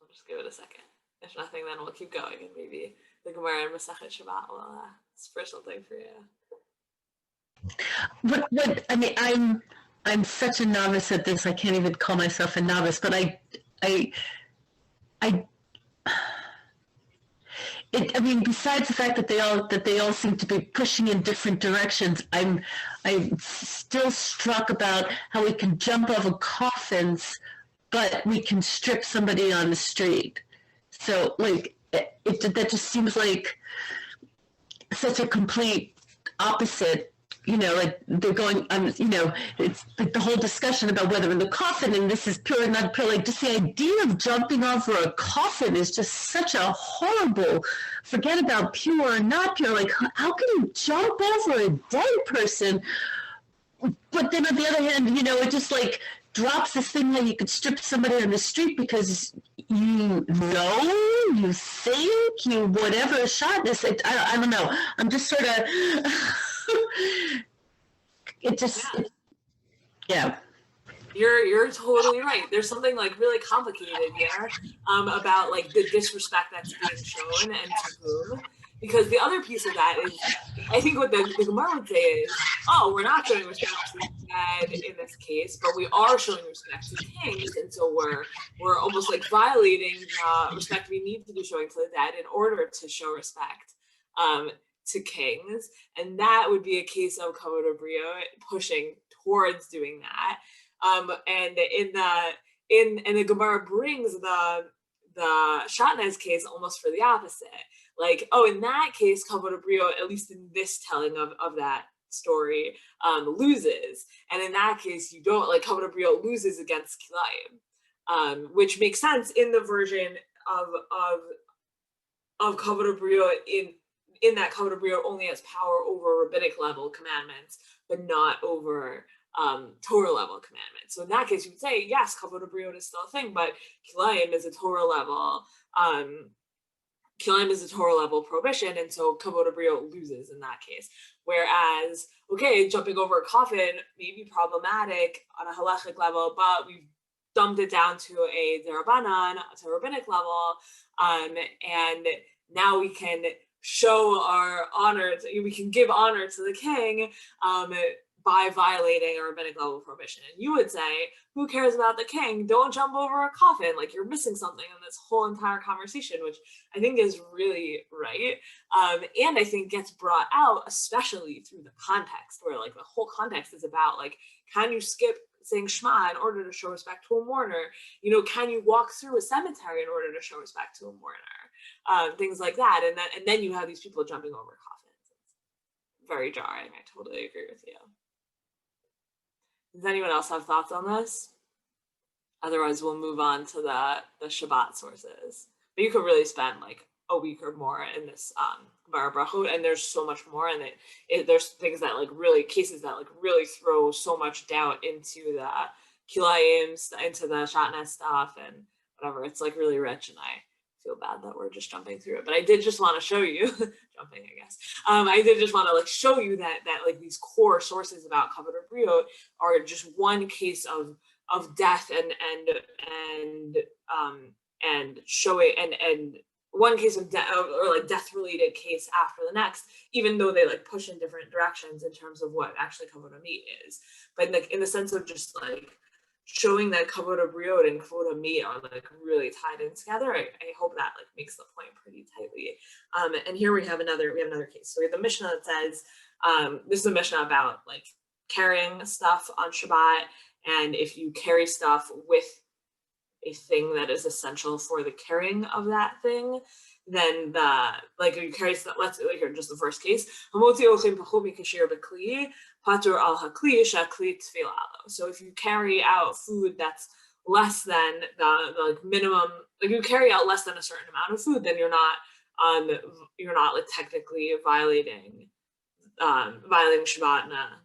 I'll just give it a second. If nothing, then we'll keep going, and maybe the Gemara and Masechet Shabbat will spur something for you. What I mean, I'm such a novice at this. I can't even call myself a novice, but I mean, besides the fact that they all seem to be pushing in different directions, I'm still struck about how we can jump over coffins, but we can strip somebody on the street. So like that just seems like such a complete opposite. You know, like they're going, you know, it's like the whole discussion about whether in the coffin and this is pure or not pure, like just the idea of jumping over a coffin is just such a horrible, forget about pure or not pure, like how can you jump over a dead person? But then on the other hand, you know, it just like drops this thing that you could strip somebody on the street because you think, whatever shot this, I don't know. I'm just sort of... it just yeah. You're totally right. There's something like really complicated here about like the disrespect that's being shown and to whom. Because the other piece of that is, I think what the Gemara would say is, oh, we're not showing respect to the dead in this case, but we are showing respect to kings, and so we're almost like violating respect we need to be showing to the dead in order to show respect to kings, and that would be a case of Kevod Habriyot pushing towards doing that. And the Gemara brings the Shatnez case almost for the opposite. Like, oh, in that case, Kevod Habriyot, at least in this telling of that story, loses, and in that case, you don't, like Kevod Habriyot loses against Kilayim, which makes sense in the version of Kevod Habriyot in that Kevod Habriyot only has power over rabbinic level commandments, but not over Torah level commandment. So in that case, you would say, yes, Kevod Habriyot is still a thing, but Kilayim is a Torah level Kilayim is a Torah level prohibition, and so Kevod Habriyot loses in that case. Whereas, okay, jumping over a coffin may be problematic on a halachic level, but we've dumped it down to a derabanan, to a rabbinic level, and now we can show our honor, we can give honor to the king by violating a rabbinic level prohibition. And you would say, who cares about the king? Don't jump over a coffin. Like, you're missing something in this whole entire conversation, which I think is really right. And I think gets brought out, especially through the context, where like the whole context is about like, can you skip saying Shema in order to show respect to a mourner? You know, can you walk through a cemetery in order to show respect to a mourner? Things like that. And then you have these people jumping over coffins. It's very jarring. I totally agree with you. Does anyone else have thoughts on this? Otherwise, we'll move on to the Shabbat sources. But you could really spend like a week or more in this Gemara Brachot, and there's so much more, and there's things that like really, cases that like really throw so much doubt into the Kilayim, into the Shatnez stuff and whatever. It's like really rich, and I feel bad that we're just jumping through it. But I did just want to show you, jumping I guess, I did just want to like show you that like these core sources about Kevod Habriyot are just one case of death and showing and one case of death or like death related case after the next, even though they like push in different directions in terms of what actually Kevod Hamet is. But like in the sense of just like showing that Kevod Habriyot and Kevod Hamet are like really tied in together, I hope that like makes the point pretty tightly. And here we have another case. So we have the Mishnah that says, this is a Mishnah about like carrying stuff on Shabbat, and if you carry stuff with a thing that is essential for the carrying of that thing, then like you carry stuff, let's like here, just the first case. So if you carry out food that's less than the like minimum, like you carry out less than a certain amount of food, then you're not like technically violating Shabbat.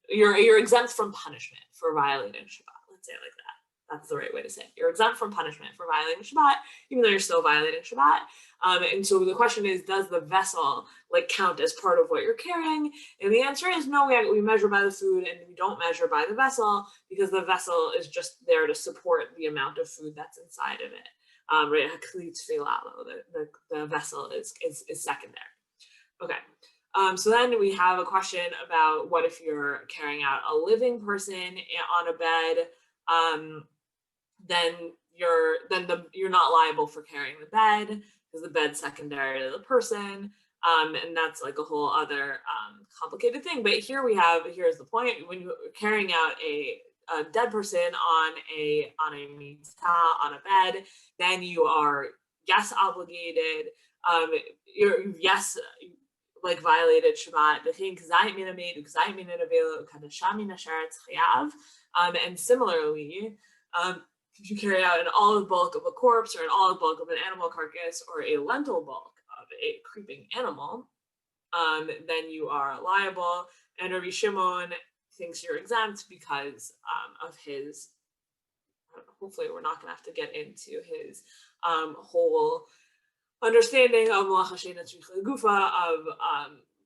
You're exempt from punishment for violating Shabbat. Let's say it like that. That's the right way to say it. You're exempt from punishment for violating Shabbat, even though you're still violating Shabbat. And so the question is, does the vessel like count as part of what you're carrying? And the answer is no, we measure by the food and we don't measure by the vessel, because the vessel is just there to support the amount of food that's inside of it. Right? The vessel is secondary. Okay. So then we have a question about what if you're carrying out a living person on a bed, then you're not liable for carrying the bed because the bed's secondary to the person, and that's like a whole other complicated thing. But here's the point: when you're carrying out a dead person on a mitzvah, on a bed, then you are obligated. You're like violated Shabbat. And similarly, if you carry out an olive bulk of a corpse or an olive bulk of an animal carcass or a lentil bulk of a creeping animal, then you are liable. And Rabbi Shimon thinks you're exempt because of his, hopefully we're not going to have to get into his whole understanding of gufa, of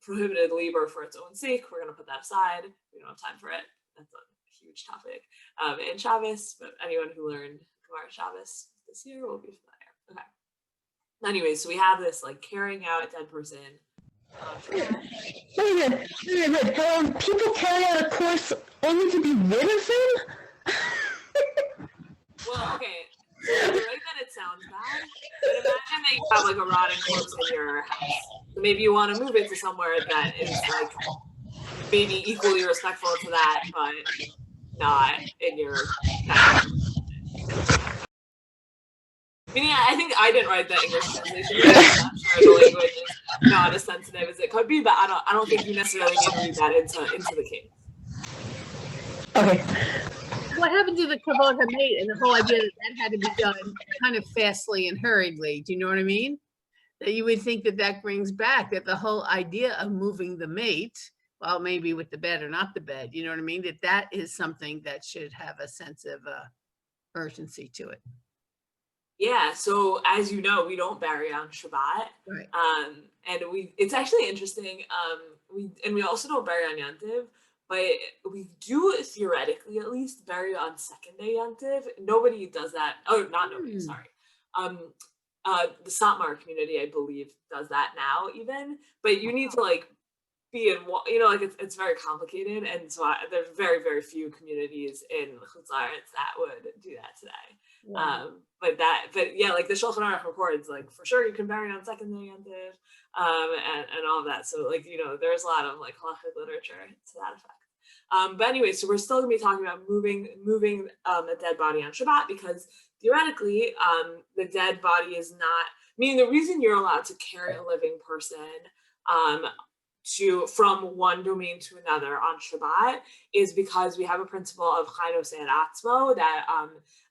prohibited labor for its own sake. We're going to put that aside. We don't have time for it. That's a huge topic in Shabbos, but anyone who learned Gemara Shabbos this year will be familiar. Okay. Anyways, so we have this like carrying out a dead person. Wait. People carry out a corpse only to be rid of him? Well, okay. So you're right that it sounds bad, but imagine that you have like a rotting corpse in your house. So maybe you want to move it to somewhere that is like maybe equally respectful to that, but not in your backyard. Meaning, I think I didn't write the English translation. I'm not sure the language is not as sensitive as it could be, but I don't think you necessarily need to read that into the case. Okay. What happened to the Kevod Hamet and the whole idea that had to be done kind of fastly and hurriedly? Do you know what I mean? That you would think that brings back that the whole idea of moving the mate well, maybe with the bed or not the bed, you know what I mean? That is something that should have a sense of urgency to it. Yeah, so as you know, we don't bury on Shabbat. Right. And it's actually interesting. We also don't bury on Yom Tov, but we do theoretically at least bury on second day Yom Tov. Nobody does that. Oh, not nobody, sorry. The Satmar community, I believe, does that now even, but you need to like be in, you know, like it's very complicated, and so there's very, very few communities in Chutz La'aretz that would do that today. Wow. But yeah, like the Shulchan Aruch records, like for sure you can bury on second day Yom Tov, and all of that. So like, you know, there's a lot of like halachic literature to that effect. But anyway, so we're still gonna be talking about moving a dead body on Shabbat, because theoretically, the dead body is not, meaning the reason you're allowed to carry a living person from one domain to another on Shabbat is because we have a principle of Chayno Se'er Atzmo, that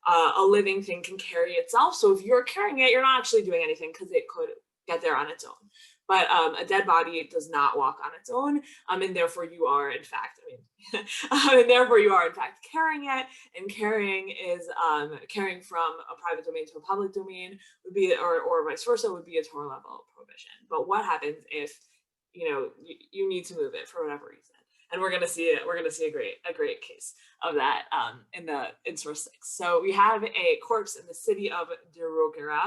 a living thing can carry itself. So if you're carrying it, you're not actually doing anything because it could get there on its own. But a dead body does not walk on its own, and therefore you are in fact, and therefore you are in fact carrying it. And carrying is carrying from a private domain to a public domain would be, or vice versa, would be a Torah level prohibition. But what happens if, you know, you need to move it for whatever reason? And we're gonna see it. We're gonna see a great case of that in source 6. So we have a corpse in the city of Derukera,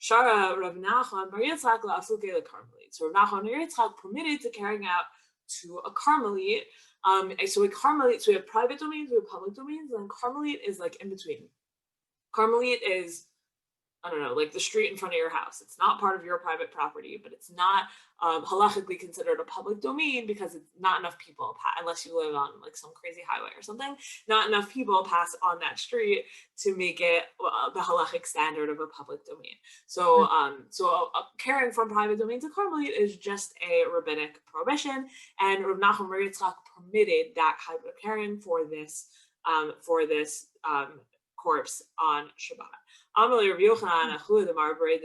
Shara Rav Nachman Bar Yitzchak la'afuke leKarmelit. So Rav Nachman Bar Yitzchak permitted to carrying out to a Carmelite. So a Carmelite, so we have private domains, we have public domains, and Carmelite is like in between. Carmelite is, I don't know, like the street in front of your house. It's not part of your private property, but it's not halachically considered a public domain because it's not enough people, unless you live on like some crazy highway or something, not enough people pass on that street to make it the halachic standard of a public domain. So, carrying from private domain to Carmelite is just a rabbinic prohibition, and Rav Nachman Bar Yitzchak permitted that type of carrying for this corpse on Shabbat. Amalei Rav Yochanan Achud Amar Bered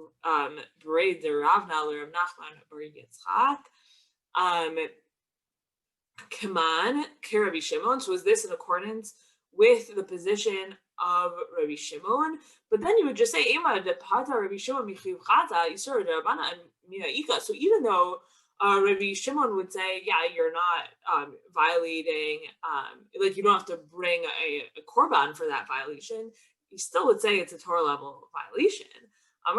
Ravna Rav Nachman Bar Yitzchak Kaman Rabbi Shimon. So was this in accordance with the position of Rabbi Shimon? But then you would just say Ema de Pata Rabbi Shimon Michiv Chata Yisur de Rabbana and Mina Ika. So even though Rabbi Shimon would say, yeah, you're not violating, like you don't have to bring a korban for that violation, he still would say it's a Torah level violation. And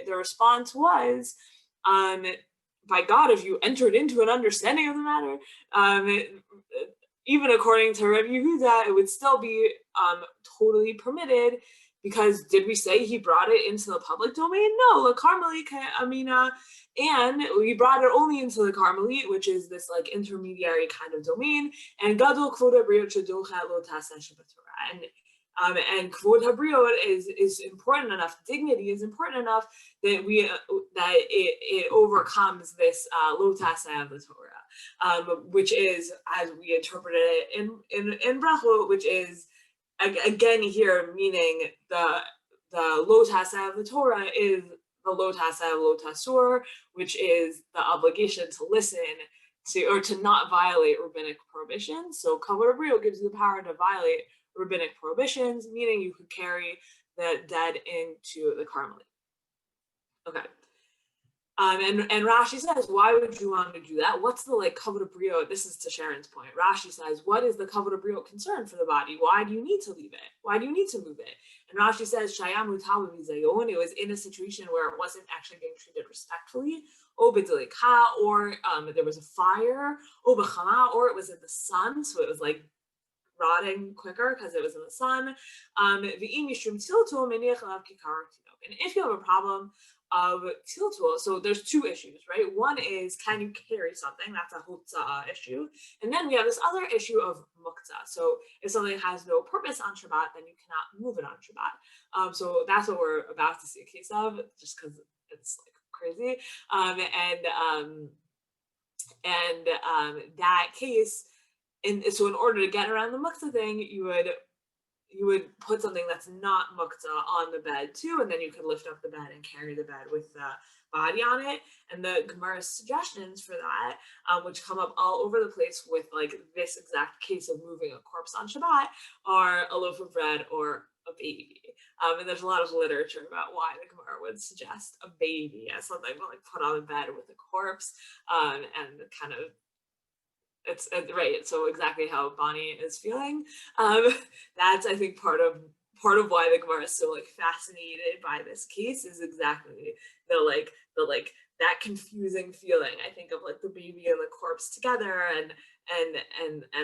the response was, by God, if you entered into an understanding of the matter, even according to Rabbi Yehuda, it would still be totally permitted, because did we say he brought it into the public domain? No, the Carmelite Amina, and we brought it only into the Carmelite, which is this like intermediary kind of domain. And Gadol Kevod Habriyot Shedocha Lo Taseh Shabbat. And Kevod Habriyot is important enough. Dignity is important enough that it overcomes this Lo Taseh of the Torah, which is, as we interpreted it in Brachot, which is, again here, meaning the Lo Taseh of the Torah is the Lo Taseh of Lo Tasur, which is the obligation to listen to, or to not violate rabbinic prohibitions. So Kevod Habriyot gives you the power to violate rabbinic prohibitions, meaning you could carry the dead into the Carmelite. Okay. And Rashi says, why would you want to do that? What's the like Kevod Habriyot? This is to Sharon's point. Rashi says, what is the Kevod Habriyot concern for the body? Why do you need to leave it? Why do you need to move it? And Rashi says, Shayam Utav Vizayon, it was in a situation where it wasn't actually being treated respectfully, or there was a fire, or it was in the sun, so it was like rotting quicker because it was in the sun. And if you have a problem of tiltul, so there's two issues, right? One is, can you carry something? That's a hutzah issue. And then we have this other issue of muktzah. So if something has no purpose on Shabbat, then you cannot move it on Shabbat. So that's what we're about to see a case of, just because it's like crazy. That case, so in order to get around the muktzah thing, you would put something that's not muktzah on the bed too, and then you could lift up the bed and carry the bed with the body on it. And the Gemara's suggestions for that, which come up all over the place with like this exact case of moving a corpse on Shabbat, are a loaf of bread or a baby. And there's a lot of literature about why the Gemara would suggest a baby as something to like put on the bed with a corpse, and kind of it's right. So exactly how Bonnie is feeling. That's, I think, part of why the Gemara is so like fascinated by this case, is exactly the that confusing feeling, I think, of like the baby and the corpse together, and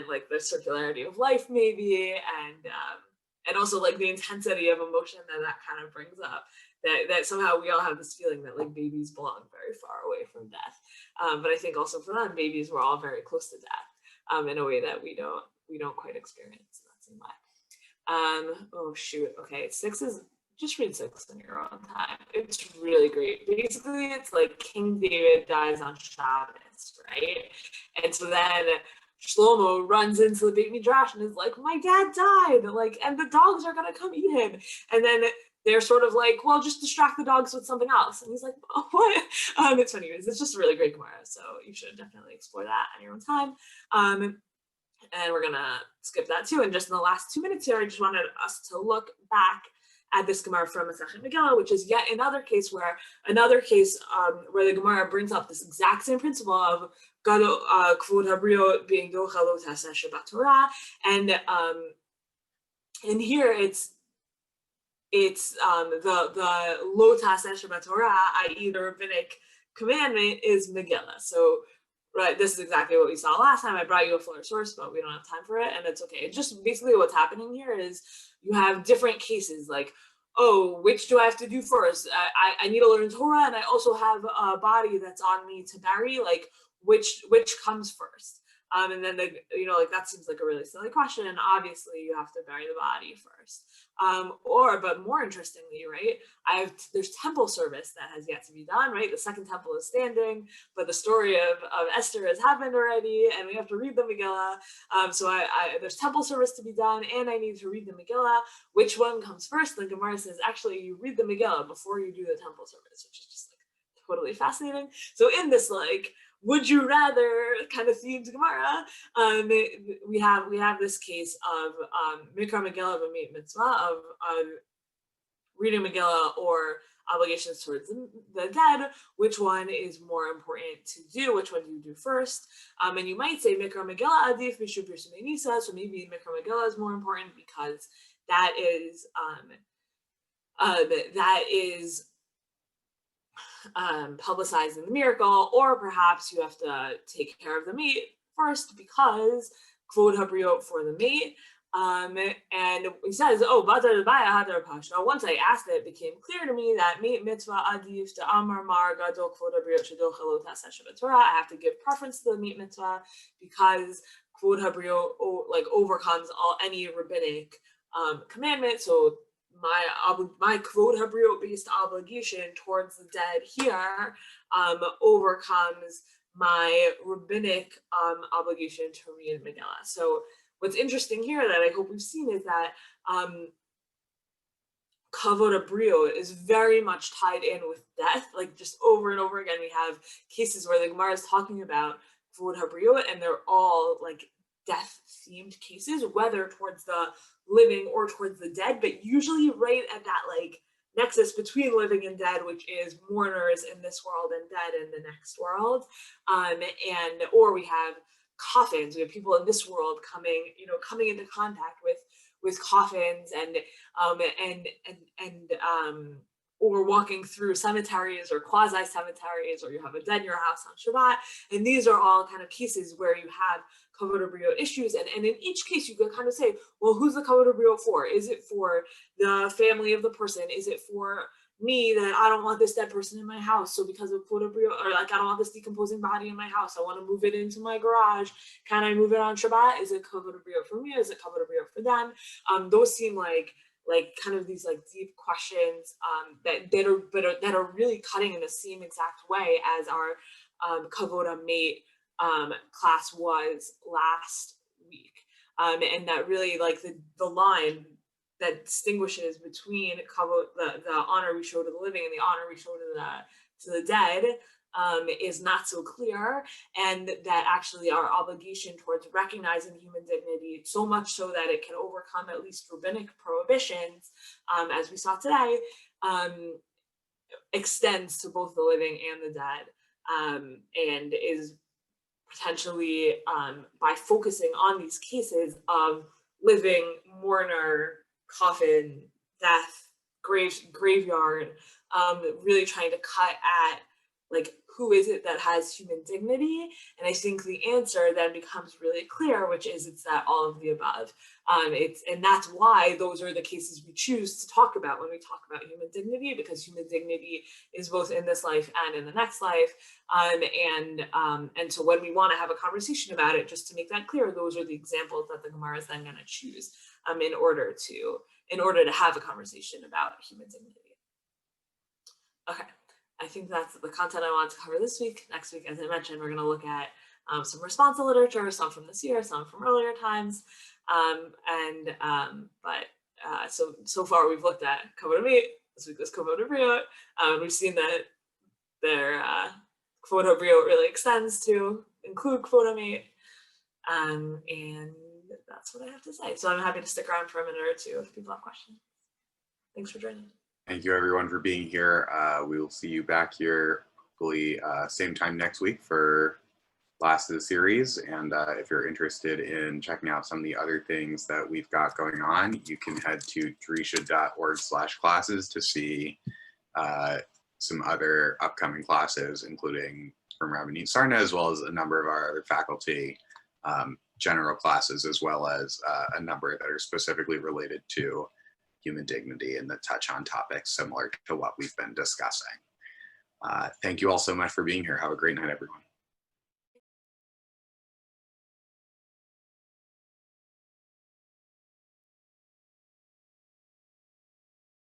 like the circularity of life maybe, and also like the intensity of emotion that kind of brings up, that somehow we all have this feeling that like babies belong very far away from death. But I think also for them, babies were all very close to death, in a way that we don't quite experience in that same way. Oh shoot, okay, 6 is, just read 6 in your own time. It's really great. Basically, it's like King David dies on Shabbos, right? And so then Shlomo runs into the Beit Midrash and is like, my dad died, like, and the dogs are gonna come eat him. And then they're sort of like, well, just distract the dogs with something else. And he's like, oh, what? It's funny. It's just a really great Gemara, so you should definitely explore that on your own time. And we're gonna skip that too. And just in the last 2 minutes here, I just wanted us to look back at this Gemara from Masechet Megillah, which is yet another case where the Gemara brings up this exact same principle of Kevod Habriyot being docha lo taseh Shabbat Torah, and here it's the lo taseh Shabbat Torah, i.e. the rabbinic commandment, is Megillah. So right, this is exactly what we saw last time. I brought you a fuller source, but we don't have time for it, and it's okay. It's just basically what's happening here is you have different cases, like, oh, which do I have to do first? I need to learn Torah, and I also have a body that's on me to bury. Like, which comes first? And then that seems like a really silly question. And obviously, you have to bury the body first. But more interestingly, right? There's temple service that has yet to be done, right? The second temple is standing, but the story of Esther has happened already, and we have to read the Megillah. So there's temple service to be done, and I need to read the Megillah. Which one comes first? The Gemara says, actually, you read the Megillah before you do the temple service, which is just like totally fascinating. So in this would you rather kind of themed Gemara, we have this case of Mikra Megillah v'Meit Mitzvah, of reading Megillah or obligations towards the dead. Which one is more important to do? Which one do you do first? And you might say Mikra Megillah adif mishu pirsumei nisa, so maybe Mikra Megillah is more important because that is publicizing the miracle, or perhaps you have to take care of the meat first because Kevod Habriyot for the meat. And he says, once I asked it became clear to me that meat mitzvah adif to amar mar gadol Kevod Habriyot shedocha lo taseh Shabbat Torah. I have to give preference to the meat mitzvah because Kevod Habriyot overcomes any rabbinic commandment. So my Kevod Habriyot based obligation towards the dead here overcomes my rabbinic obligation to read Megillah. So what's interesting here that I hope we've seen is that Kevod Habriyot is very much tied in with death. Like, just over and over again, we have cases where the Gemara is talking about Kevod Habriyot, and they're all like death-themed cases, whether towards the living or towards the dead, but usually right at that nexus between living and dead, which is mourners in this world and dead in the next world. Or we have coffins. We have people in this world coming into contact with coffins or walking through cemeteries or quasi cemeteries, or you have a dead in your house on Shabbat. And these are all kind of cases where you have Kevod Habriyot issues. And in each case, you can kind of say, well, who's the Kevod Habriyot for? Is it for the family of the person? Is it for me, that I don't want this dead person in my house? So because of Kevod Habriyot, or I don't want this decomposing body in my house, I want to move it into my garage. Can I move it on Shabbat? Is it Kevod Habriyot for me? Is it Kevod Habriyot for them? Those seem like kind of these deep questions that are really cutting in the same exact way as our Kevod Hamet class was last week, and that really the line that distinguishes between the honor we show to the living and the honor we show to the dead is not so clear, and that actually our obligation towards recognizing human dignity, so much so that it can overcome at least rabbinic prohibitions, as we saw today, extends to both the living and the dead, and is potentially, by focusing on these cases of living, mourner, coffin, death, graveyard, really trying to cut at, like, who is it that has human dignity? And I think the answer then becomes really clear, which is it's that all of the above. And that's why those are the cases we choose to talk about when we talk about human dignity, because human dignity is both in this life and in the next life. And so when we want to have a conversation about it, just to make that clear, those are the examples that the Gemara is then going to choose in order to have a conversation about human dignity. Okay. I think that's the content I wanted to cover this week. Next week, as I mentioned, we're going to look at some responsa literature, some from this year, some from earlier times. So far we've looked at Kevod Hamet. This week was Kevod Habriyot. We've seen that their Kevod Habriyot really extends to include Kevod Hamet. And that's what I have to say. So I'm happy to stick around for a minute or two if people have questions. Thanks for joining. Thank you everyone for being here. We will see you back here hopefully same time next week for last of the series. And if you're interested in checking out some of the other things that we've got going on, you can head to drisha.org/classes to see some other upcoming classes, including from Rabbanit Sarna, as well as a number of our other faculty general classes, as well as a number that are specifically related to human dignity and that touch on topics similar to what we've been discussing. Thank you all so much for being here. Have a great night, everyone.